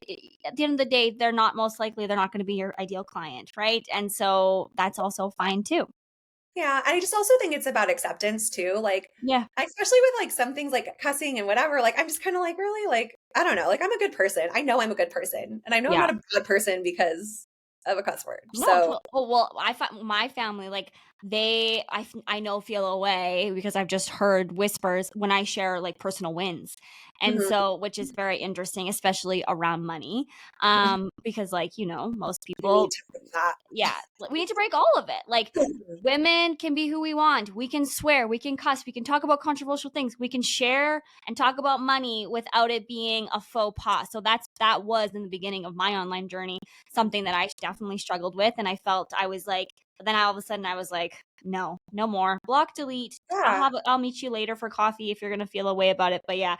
at the end of the day, they're not going to be your ideal client, right? And so that's also fine too. Yeah, and I just also think it's about acceptance too. Like, Yeah. especially with like some things like cussing and whatever, like I'm just kind of like, really, like, I don't know, like I'm a good person. I know I'm a good person. And I know I'm Yeah. not a bad person because of a cuss word. No, So well, I find my family, like, I know feel away because I've just heard whispers when I share like personal wins. And mhm, so, which is very interesting, especially around money. Because like, most we need people, to do that. yeah, we need to break all of it. Like, women can be who we want. We can swear, we can cuss, we can talk about controversial things, we can share and talk about money without it being a faux pas. So that was in the beginning of my online journey something that I definitely struggled with, and I felt I was like, but then all of a sudden I was like, no, no more. Block, delete. Yeah. I'll meet you later for coffee if you're gonna feel a way about it. But yeah,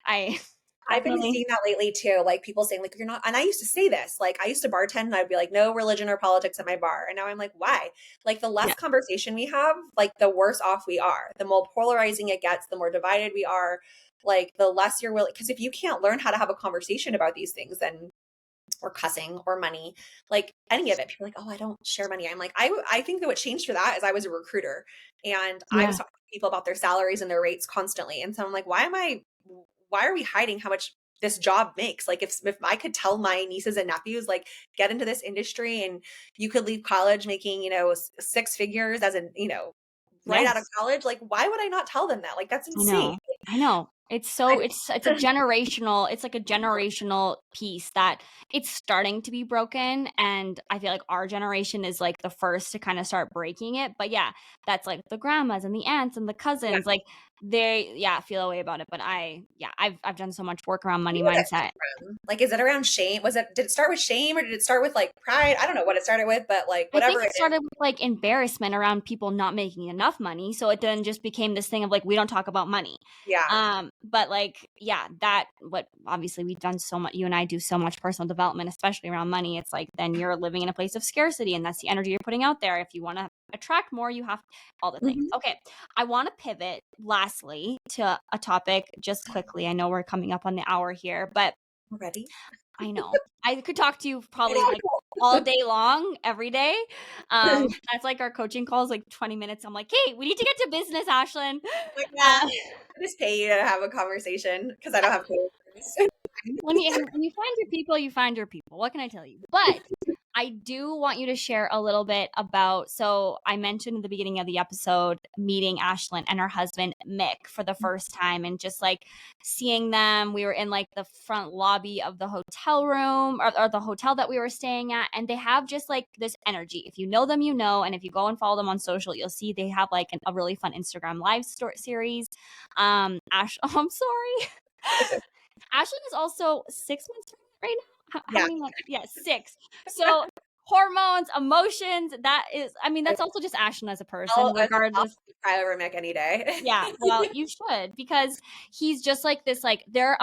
I I've been definitely, seeing that lately too. Like people saying, like, you're not, and I used to say this, like, I used to bartend and I'd be like, no religion or politics at my bar. And now I'm like, why? Like, the less yeah, conversation we have, like, the worse off we are. The more polarizing it gets, the more divided we are. Like, the less you're willing, because if you can't learn how to have a conversation about these things, then, or cussing or money, like any of it, people are like, oh, I don't share money. I'm like, I think that what changed for that is I was a recruiter and I yeah, was talking to people about their salaries and their rates constantly. And so I'm like, why are we hiding how much this job makes? Like if I could tell my nieces and nephews, like get into this industry and you could leave college making, 6 figures as right out of yes, college, like why would I not tell them that? Like that's I insane. know, I know. It's I a generational, it's like a generational piece that it's starting to be broken. And I feel like our generation is like the first to kind of start breaking it. But yeah, that's like the grandmas and the aunts and the yeah. cousins, like they, yeah, feel a way about it. But I've done so much work around money Where did that mindset. come from? Like, is it around shame? Did it start with shame or did it start with like pride? I don't know what it started with, but like I think whatever it it is. started with like embarrassment around people not making enough money. So it then just became this thing of like, we don't talk about money. Yeah. But like, yeah, that what obviously we've done so much, you and I do so much personal development, especially around money. It's like then you're living in a place of scarcity and that's the energy you're putting out there. If you want to attract more, you have all the things. Mhm. Okay. I want to pivot lastly to a topic just quickly. I know we're coming up on the hour here, but Already? I know. I could talk to you I probably like all know. day long, every day. That's like our coaching calls, like 20 minutes. I'm like, hey, we need to get to business, Ashlyn. Like, yeah, Uh, I just pay you to have a conversation because I don't have coworkers. when you find your people, you find your people. What can I tell you? But I do want you to share a little bit about. So I mentioned in the beginning of the episode meeting Ashlyn and her husband Mick for the first time, and just like seeing them. We were in like the front lobby of the hotel room, or the hotel that we were staying at, and they have just like this energy. If you know them, you know, and if you go and follow them on social, you'll see they have like a really fun Instagram live series. Oh, I'm sorry. Ashlyn is also 6 months pregnant right now. How Yeah, many months? Yeah, 6. So hormones, emotions, that is, I mean, that's also just Ashlyn as a person, I'll regardless. cry over Mick any day. Yeah, well, you should, because he's just like this, like they're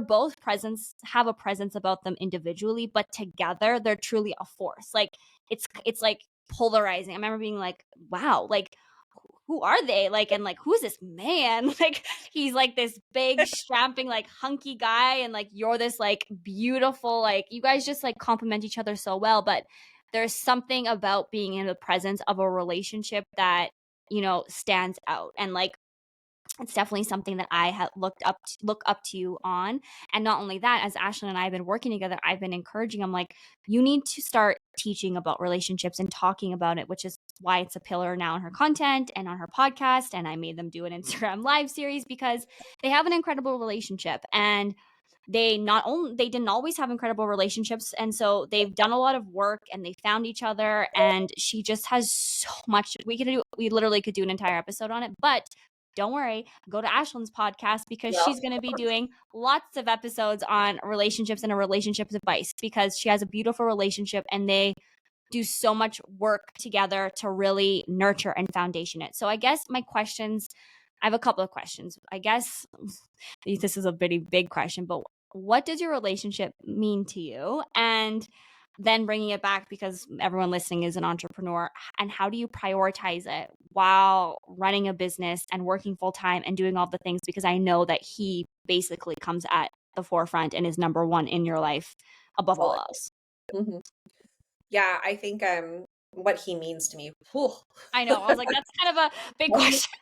both presence, have a presence about them individually, but together they're truly a force. Like it's like polarizing. I remember being like, wow, like who are they? Like, and like, who's this man? Like, he's like this big, strapping, like hunky guy, and like you're this like beautiful, like you guys just like complement each other so well. But there's something about being in the presence of a relationship that, you know, stands out. And like it's definitely something that I have look up to you on. And not only that, as Ashlyn and I have been working together, I've been encouraging him, like, you need to start teaching about relationships and talking about it, which is why it's a pillar now in her content and on her podcast. And I made them do an Instagram live series because they have an incredible relationship. And they didn't always have incredible relationships, and so they've done a lot of work and they found each other, and she just has so much. We literally could do an entire episode on it, but don't worry, go to Ashlyn's podcast because Well, she's going to be doing lots of episodes on relationships and a relationship advice, because she has a beautiful relationship and they do so much work together to really nurture and foundation it. So I guess I have a couple of questions. I guess this is a pretty big question, but what does your relationship mean to you? And then bringing it back, because everyone listening is an entrepreneur, and how do you prioritize it while running a business and working full time and doing all the things? Because I know that he basically comes at the forefront and is number one in your life above well, all else. mhm. Yeah, I think what he means to me. Whew. I know. I was like, that's kind of a big question.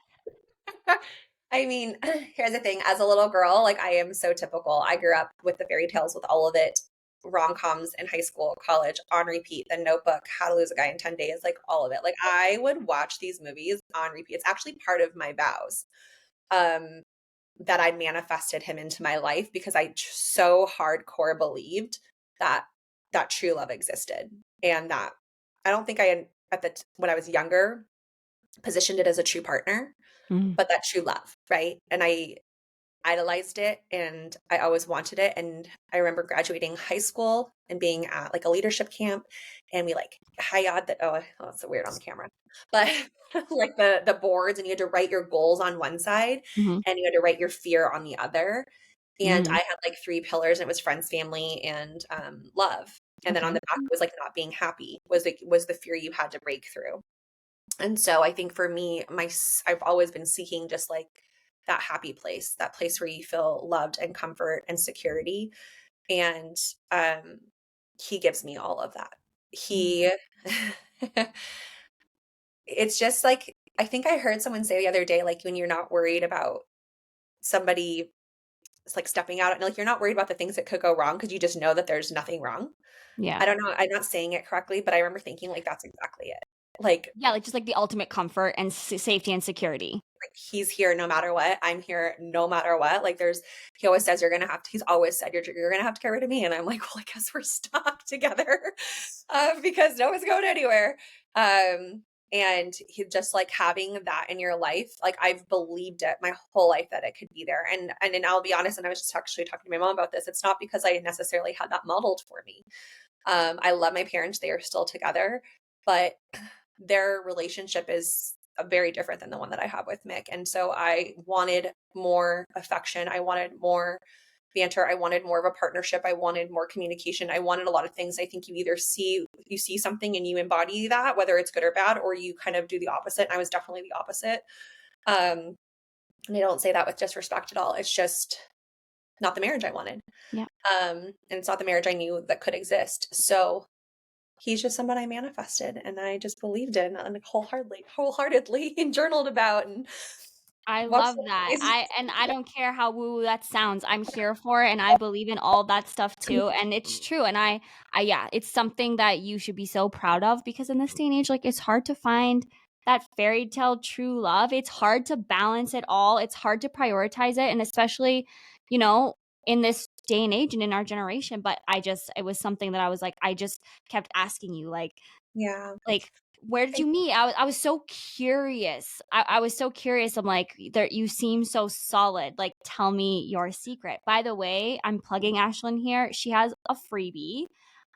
I mean, here's the thing. As a little girl, like I am so typical. I grew up with the fairy tales with all of it, rom-coms in high school, college, on repeat, The Notebook, How to Lose a Guy in 10 Days, like all of it. Like I would watch these movies on repeat. It's actually part of my vows. Um, that I manifested him into my life because I so hardcore believed that that true love existed, and that I don't think I had when I was younger positioned it as a true partner, Mm. but that true love, right? And I idolized it and I always wanted it. And I remember graduating high school and being at like a leadership camp, and we like hayad that, oh, it's so weird on the camera, but like the boards, and you had to write your goals on one side Mm-hmm. and you had to write your fear on the other. And Mm. I had like three pillars, and it was friends, family, and love. And then on Okay. the back was like not being happy was the fear you had to break through. And so I think for me, I've always been seeking just like that happy place, that place where you feel loved and comfort and security. And um, he gives me all of that. Mm. He, it's just like, I think I heard someone say the other day, like when you're not worried about somebody, it's like stepping out, and like you're not worried about the things that could go wrong because you just know that there's nothing wrong. Yeah. I don't know, I'm not saying it correctly, but I remember thinking like that's exactly it. Like, Yeah, like just like the ultimate comfort and safety and security. like, he's here no matter what. I'm here no matter what. Like he always says, he's always said, you're going to have to get rid of me. And I'm like, well, I guess we're stuck together because no one's going anywhere. And he just like having that in your life, like I've believed it my whole life that it could be there. And I'll be honest, and I was just actually talking to my mom about this. It's not because I necessarily had that modeled for me. I love my parents. They are still together, but their relationship is very different than the one that I have with Mick. And so I wanted more affection. I wanted more banter. I wanted more of a partnership. I wanted more communication. I wanted a lot of things. I think you see something and you embody that, whether it's good or bad, or you kind of do the opposite. And I was definitely the opposite. And I don't say that with disrespect at all. It's just not the marriage I wanted. Yeah. And it's not the marriage I knew that could exist. So he's just someone I manifested and I just believed in and wholeheartedly and journaled about and I watched love the that. movies. I don't care how woo that sounds. I'm here for it and I believe in all that stuff too. And it's true. And yeah, it's something that you should be so proud of because in this day and age, like it's hard to find that fairy tale true love. It's hard to balance it all. It's hard to prioritize it. And especially, in this day and age and in our generation. But it was something that I was like, I just kept asking you, Yeah. like where did you meet? I was so curious. I was so curious. I'm like, there, you seem so solid. Like, tell me your secret. By the way, I'm plugging Ashlyn here. She has a freebie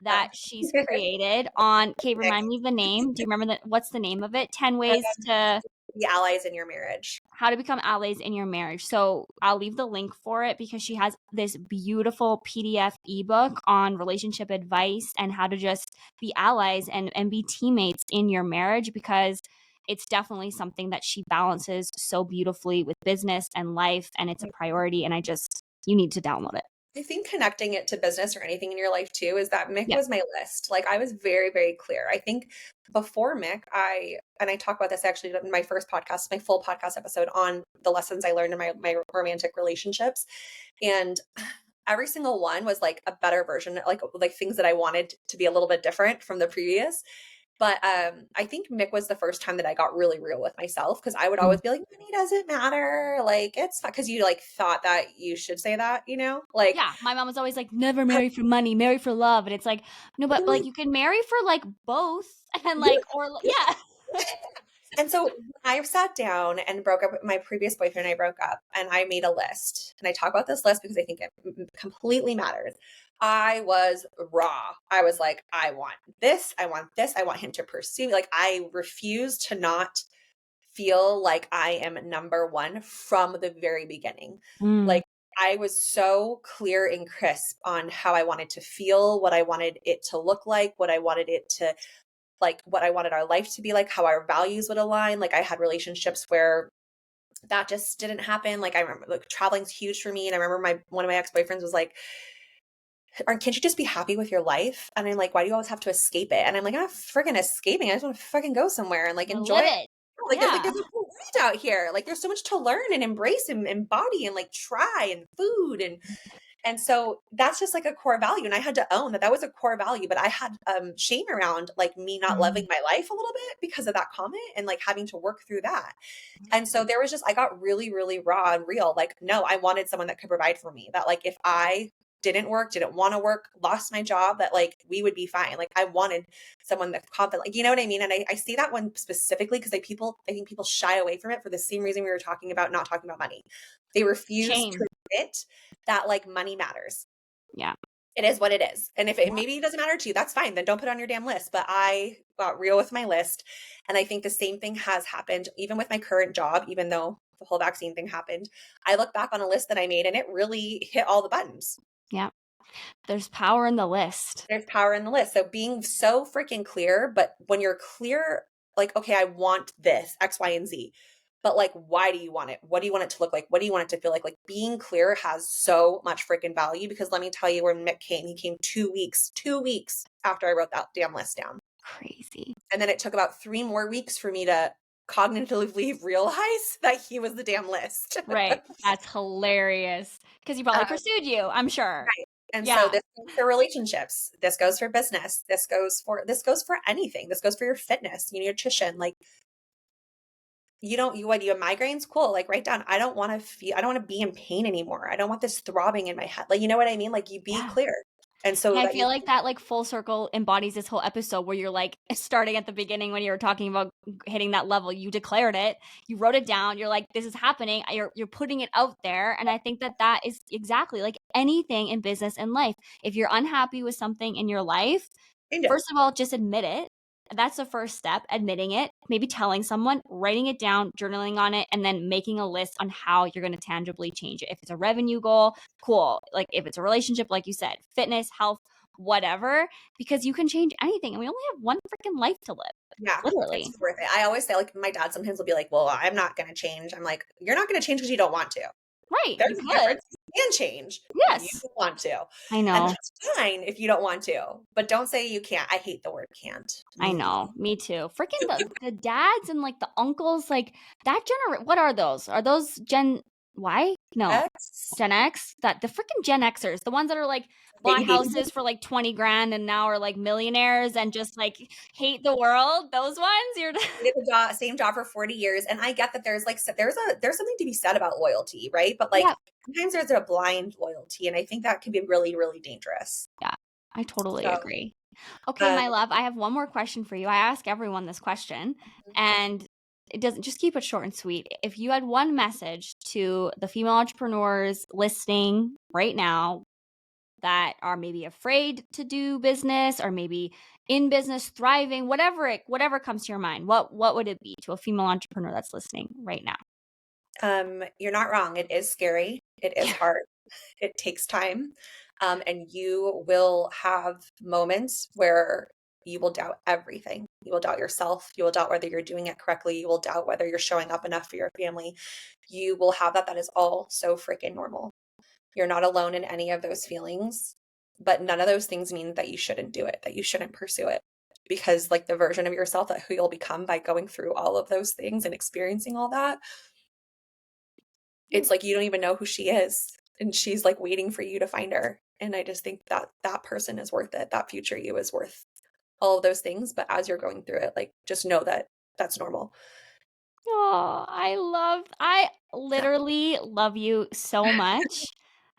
that Oh. she's created on. Okay, remind me of the name. Do you remember what's the name of it? 10 ways to Be allies in your marriage. how to become allies in your marriage. So I'll leave the link for it because she has this beautiful PDF ebook on relationship advice and how to just be allies and be teammates in your marriage because it's definitely something that she balances so beautifully with business and life and it's a priority and you need to download it. I think connecting it to business or anything in your life too is that Mick Yeah. was my list. Like I was very, very clear. I think before Mick, I talk about this actually in my first podcast, my full podcast episode on the lessons I learned in my romantic relationships. And every single one was like a better version, like things that I wanted to be a little bit different from the previous. But I think Mick was the first time that I got really real with myself because I would always be like, money doesn't matter. Like, it's not because you like thought that you should say that, Like, Yeah, my mom was always like, never marry for money, marry for love. And it's like, no, but like you can marry for like both and like, yeah. and so I sat down and broke up with my previous boyfriend. I broke up and I made a list. And I talk about this list because I think it completely matters. I was raw. I was like, I want this. I want this. I want him to pursue me. Like, I refuse to not feel like I am number one from the very beginning. Mm, Like, I was so clear and crisp on how I wanted to feel, what I wanted it to look like, what I wanted it to like, what I wanted our life to be like, how our values would align. Like, I had relationships where that just didn't happen. Like, I remember like traveling's huge for me. And I remember one of my ex-boyfriends was like, can't you just be happy with your life? And I'm like, why do you always have to escape it? And I'm like, I'm not freaking escaping. I just want to freaking go somewhere and like enjoy live it. it. There's Yeah. a whole world out here. Like there's so much to learn and embrace and embody and like try and food and so that's just like a core value. And I had to own that was a core value, but I had shame around like me not loving my life a little bit because of that comment and like having to work through that. And so there was I got really, really raw and real. Like, no, I wanted someone that could provide for me that like, if I didn't want to work, lost my job, that like we would be fine. Like I wanted someone that's confident, like, you know what I mean? And I see that one specifically because I think people shy away from it for the same reason we were talking about not talking about money. They refuse Shame. to admit that like money matters. Yeah. It is what it is. And if it maybe it doesn't matter to you, that's fine. Then don't put it on your damn list. But I got real with my list. And I think the same thing has happened even with my current job, even though the whole vaccine thing happened. I look back on a list that I made and it really hit all the buttons. Yeah. There's power in the list. There's power in the list. So being so freaking clear, but when you're clear, like, okay, I want this, X, Y, and Z. But like, why do you want it? What do you want it to look like? What do you want it to feel like? Like being clear has so much freaking value because let me tell you, when Mick came, he came 2 weeks after I wrote that damn list down. Crazy. And then it took about 3 more weeks for me to cognitively realize that he was the damn list. Right. That's hilarious. Because he probably Uh, pursued you, I'm sure. right. And so Yeah. this goes for relationships. This goes for business. This goes for anything. This goes for your fitness, your nutrition. Like you have migraines? Cool. Like write down, I don't want to be in pain anymore. I don't want this throbbing in my head. Like, you know what I mean? Like you be Yeah. clear. And so I that you feel like that like full circle embodies this whole episode where you're like starting at the beginning when you were talking about hitting that level, you declared it, you wrote it down, you're like, this is happening, you're putting it out there. And I think that that is exactly like anything in business and life. If you're unhappy with something in your life, can do. first of all, just admit it. That's the first step, admitting it, maybe telling someone, writing it down, journaling on it, and then making a list on how you're going to tangibly change it. If it's a revenue goal, cool. Like if it's a relationship, like you said, fitness, health, whatever, because you can change anything. And we only have one freaking life to live, Yeah, literally. it's worth it. I always say, like, my dad sometimes will be like, well, I'm not going to change. I'm like, you're not going to change because you don't want to. Right. There's You a could. difference. You can change. You Yes. don't want to. I And know. that's fine if you don't want to. But don't say you can't. I hate the word can't. I know. Me too. Freaking the dads and like the uncles, like that what are those? Are those Gen Y? No. X, Gen X? That the freaking Gen Xers, the ones that are like bought baby. houses for like 20 grand and now are like millionaires and just like hate the world. Those ones? You're Did the job, same job for 40 years. And I get that there's like, there's something to be said about loyalty, right? But like Yeah. sometimes there's a blind loyalty. And I think that can be really, really dangerous. Yeah. I totally So, agree. Okay, um, my love, I have one more question for you. I ask everyone this question, and it doesn't just keep it short and sweet. If you had one message to the female entrepreneurs listening right now that are maybe afraid to do business or maybe in business thriving, whatever comes to your mind, what would it be to a female entrepreneur that's listening right now? you're not wrong. It is scary. It is Yeah. hard. It takes time. And you will have moments where you will doubt everything. You will doubt yourself. You will doubt whether you're doing it correctly. You will doubt whether you're showing up enough for your family. You will have that. That is all so freaking normal. You're not alone in any of those feelings, but none of those things mean that you shouldn't do it, that you shouldn't pursue it. Because, like, the version of yourself that who you'll become by going through all of those things and experiencing all that, it's like you don't even know who she is. And she's like waiting for you to find her. And I just think that that person is worth it. That future you is worth all of those things. But as you're going through it, like just know that that's normal. Oh, I literally love you so much.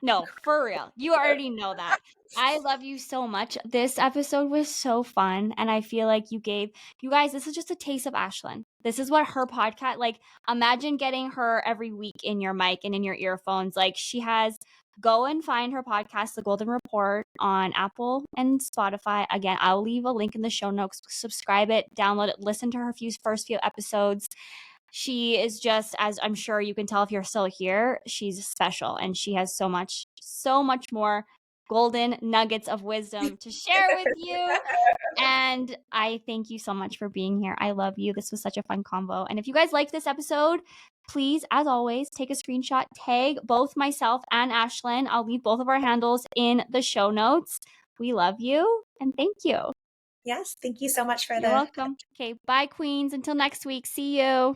No, for real. You already know that. I love you so much. This episode was so fun, and I feel like you guys, this is just a taste of Ashlyn. This is what her podcast, like, imagine getting her every week in your mic and in your earphones. Like, she has, go and find her podcast, The Golden Report, on Apple and Spotify. Again, I'll leave a link in the show notes. Subscribe it, download it, listen to her first few episodes. She is just, as I'm sure you can tell if you're still here, she's special and she has so much more golden nuggets of wisdom to share with you. And I thank you so much for being here. I love you. This was such a fun convo. And if you guys liked this episode, please, as always, take a screenshot, tag both myself and Ashlyn. I'll leave both of our handles in the show notes. We love you and thank you. Yes. Thank you so much for You're the welcome. Okay, bye, Queens. Until next week. See you.